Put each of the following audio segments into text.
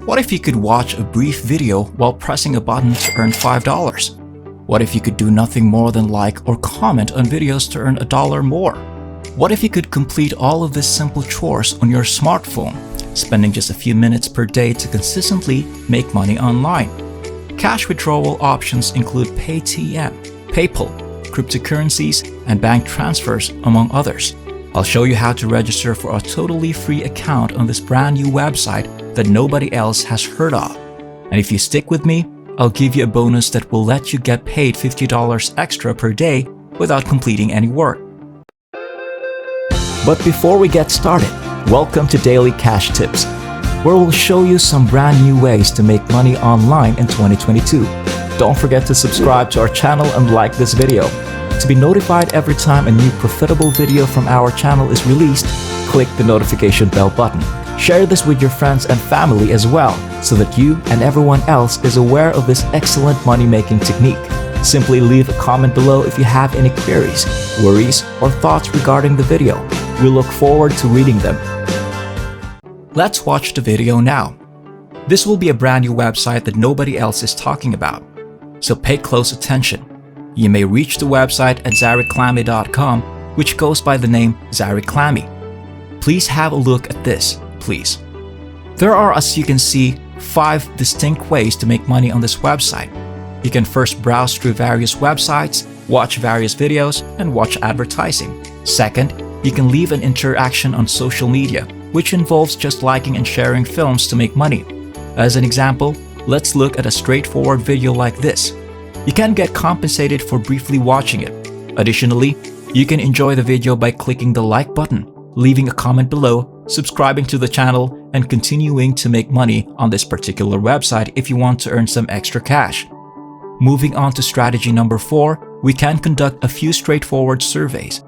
What if you could watch a brief video while pressing a button to earn $5? What if you could do nothing more than like or comment on videos to earn $1 more? What if you could complete all of these simple chores on your smartphone, spending just a few minutes per day to consistently make money online? Cash withdrawal options include Paytm, PayPal, cryptocurrencies, and bank transfers, among others. I'll show you how to register for a totally free account on this brand new website that nobody else has heard of. And if you stick with me, I'll give you a bonus that will let you get paid $50 extra per day without completing any work. But before we get started, welcome to Daily Cash Tips, where we'll show you some brand new ways to make money online in 2022. Don't forget to subscribe to our channel and like this video. To be notified every time a new profitable video from our channel is released, click the notification bell button. Share this with your friends and family as well, so that you and everyone else is aware of this excellent money-making technique. Simply leave a comment below if you have any queries, worries, or thoughts regarding the video. We look forward to reading them. Let's watch the video now. This will be a brand new website that nobody else is talking about, so pay close attention. You may reach the website at zareclammy.com, which goes by the name Zareclammy. Please have a look at this, please. There are, as you can see, 5 distinct ways to make money on this website. You can first browse through various websites, watch various videos, and watch advertising. Second, you can leave an interaction on social media, which involves just liking and sharing films to make money. As an example, let's look at a straightforward video like this. You can get compensated for briefly watching it. Additionally, you can enjoy the video by clicking the like button, leaving a comment below, subscribing to the channel, and continuing to make money on this particular website if you want to earn some extra cash. Moving on to strategy number 4, we can conduct a few straightforward surveys.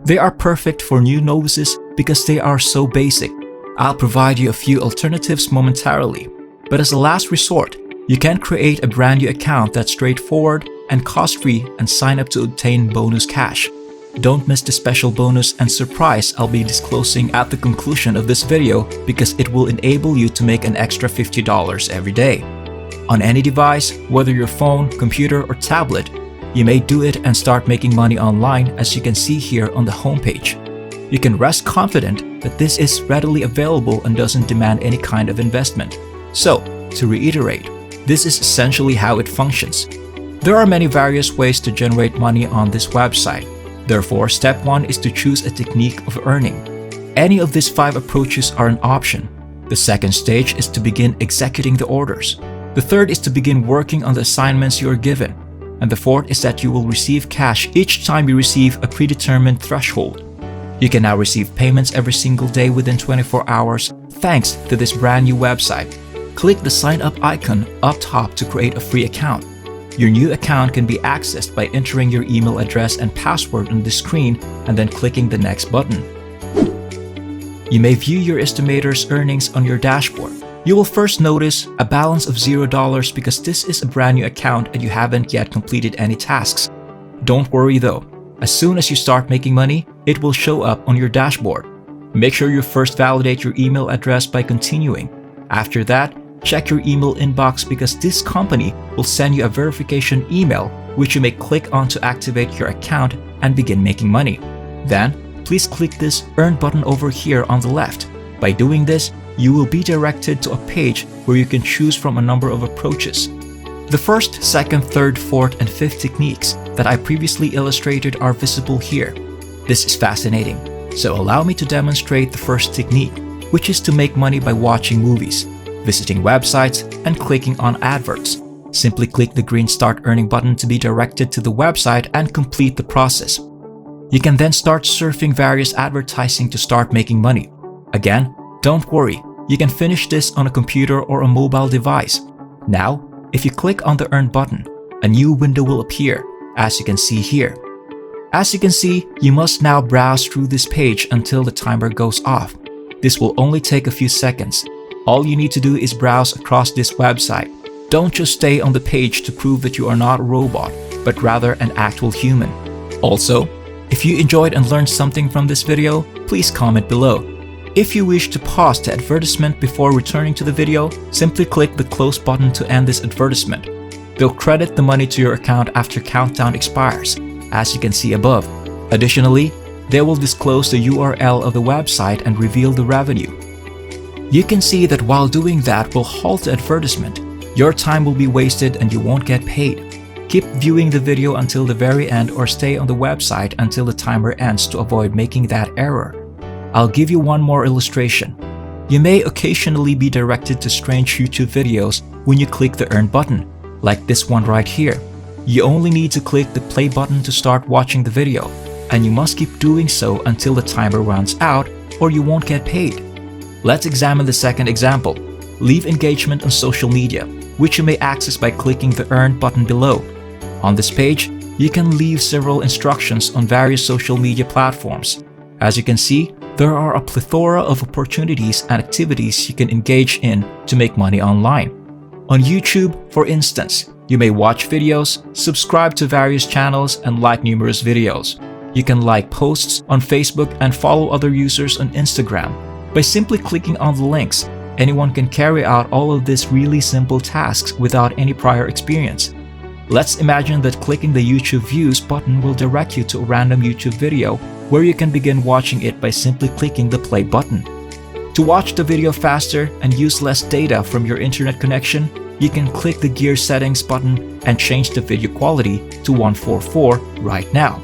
They are perfect for new novices because they are so basic. I'll provide you a few alternatives momentarily, but as a last resort, you can create a brand new account that's straightforward and cost-free and sign up to obtain bonus cash. Don't miss the special bonus and surprise I'll be disclosing at the conclusion of this video, because it will enable you to make an extra $50 every day. On any device, whether your phone, computer, or tablet, you may do it and start making money online, as you can see here on the homepage. You can rest confident that this is readily available and doesn't demand any kind of investment. So, to reiterate, this is essentially how it functions. There are many various ways to generate money on this website. Therefore, step 1 is to choose a technique of earning. Any of these 5 approaches are an option. The second stage is to begin executing the orders. The third is to begin working on the assignments you are given. And the fourth is that you will receive cash each time you receive a predetermined threshold. You can now receive payments every single day within 24 hours thanks to this brand new website. Click the sign up icon up top to create a free account. Your new account can be accessed by entering your email address and password on the screen and then clicking the next button. You may view your estimator's earnings on your dashboard. You will first notice a balance of $0 because this is a brand new account and you haven't yet completed any tasks. Don't worry though, as soon as you start making money, it will show up on your dashboard. Make sure you first validate your email address by continuing. After that, check your email inbox because this company will send you a verification email which you may click on to activate your account and begin making money. Then, please click this Earn button over here on the left. By doing this, you will be directed to a page where you can choose from a number of approaches. The first, second, third, fourth, and fifth techniques that I previously illustrated are visible here. This is fascinating, so allow me to demonstrate the first technique, which is to make money by watching movies, visiting websites, and clicking on adverts. Simply click the green Start Earning button to be directed to the website and complete the process. You can then start surfing various advertising to start making money. Again, don't worry, you can finish this on a computer or a mobile device. Now, if you click on the Earn button, a new window will appear, as you can see here. As you can see, you must now browse through this page until the timer goes off. This will only take a few seconds. All you need to do is browse across this website. Don't just stay on the page to prove that you are not a robot, but rather an actual human. Also, if you enjoyed and learned something from this video, please comment below. If you wish to pause the advertisement before returning to the video, simply click the close button to end this advertisement. They'll credit the money to your account after countdown expires, as you can see above. Additionally, they will disclose the URL of the website and reveal the revenue. You can see that while doing that will halt the advertisement, your time will be wasted and you won't get paid. Keep viewing the video until the very end or stay on the website until the timer ends to avoid making that error. I'll give you one more illustration. You may occasionally be directed to strange YouTube videos when you click the Earn button, like this one right here. You only need to click the play button to start watching the video, and you must keep doing so until the timer runs out or you won't get paid. Let's examine the second example. Leave engagement on social media, which you may access by clicking the Earn button below. On this page, you can leave several instructions on various social media platforms. As you can see, there are a plethora of opportunities and activities you can engage in to make money online. On YouTube, for instance, you may watch videos, subscribe to various channels, and like numerous videos. You can like posts on Facebook and follow other users on Instagram. By simply clicking on the links, anyone can carry out all of these really simple tasks without any prior experience. Let's imagine that clicking the YouTube Views button will direct you to a random YouTube video where you can begin watching it by simply clicking the play button. To watch the video faster and use less data from your internet connection, you can click the gear settings button and change the video quality to 144 right now.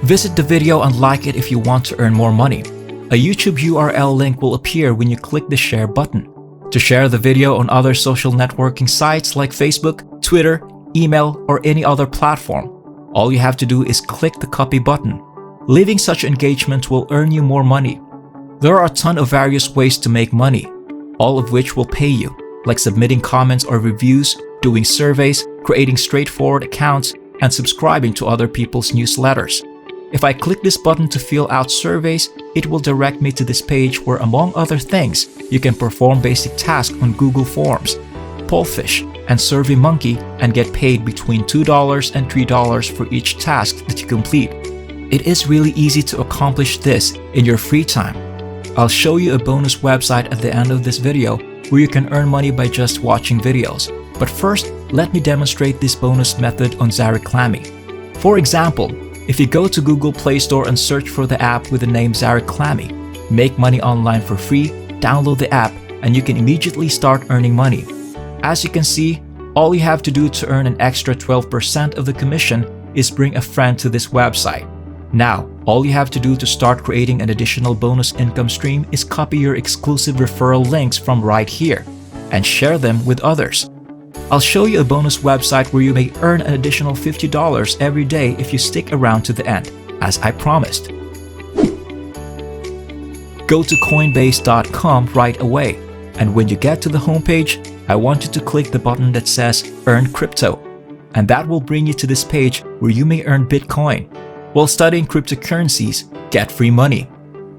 Visit the video and like it if you want to earn more money. A YouTube URL link will appear when you click the share button. To share the video on other social networking sites like Facebook, Twitter, email, or any other platform, all you have to do is click the copy button. Leaving such engagement will earn you more money. There are a ton of various ways to make money, all of which will pay you, like submitting comments or reviews, doing surveys, creating straightforward accounts, and subscribing to other people's newsletters. If I click this button to fill out surveys, it will direct me to this page where, among other things, you can perform basic tasks on Google Forms, Pollfish, and SurveyMonkey and get paid between $2 and $3 for each task that you complete. It is really easy to accomplish this in your free time. I'll show you a bonus website at the end of this video where you can earn money by just watching videos. But first, let me demonstrate this bonus method on Zariclamy. For example, if you go to Google Play Store and search for the app with the name Zariclamy, make money online for free, download the app, and you can immediately start earning money. As you can see, all you have to do to earn an extra 12% of the commission is bring a friend to this website. Now, all you have to do to start creating an additional bonus income stream is copy your exclusive referral links from right here and share them with others. I'll show you a bonus website where you may earn an additional $50 every day if you stick around to the end, as I promised. Go to Coinbase.com right away, and when you get to the homepage, I want you to click the button that says Earn Crypto, and that will bring you to this page where you may earn Bitcoin. While studying cryptocurrencies, get free money.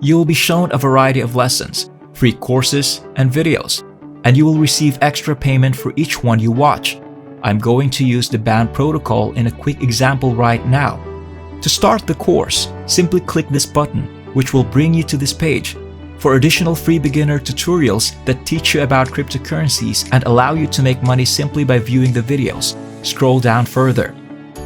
You will be shown a variety of lessons, free courses, and videos, and you will receive extra payment for each one you watch. I'm going to use the band protocol in a quick example right now. To start the course, simply click this button, which will bring you to this page. For additional free beginner tutorials that teach you about cryptocurrencies and allow you to make money simply by viewing the videos, scroll down further.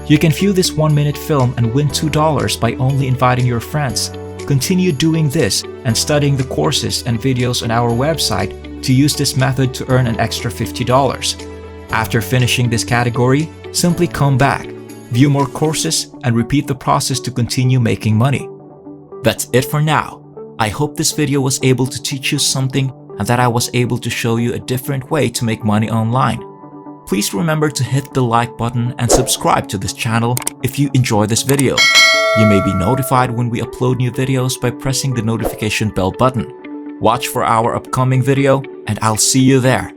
You can view this 1-minute film and win $2 by only inviting your friends. Continue doing this and studying the courses and videos on our website to use this method to earn an extra $50. After finishing this category, simply come back, view more courses, and repeat the process to continue making money. That's it for now. I hope this video was able to teach you something and that I was able to show you a different way to make money online. Please remember to hit the like button and subscribe to this channel if you enjoy this video. You may be notified when we upload new videos by pressing the notification bell button. Watch for our upcoming video, and I'll see you there.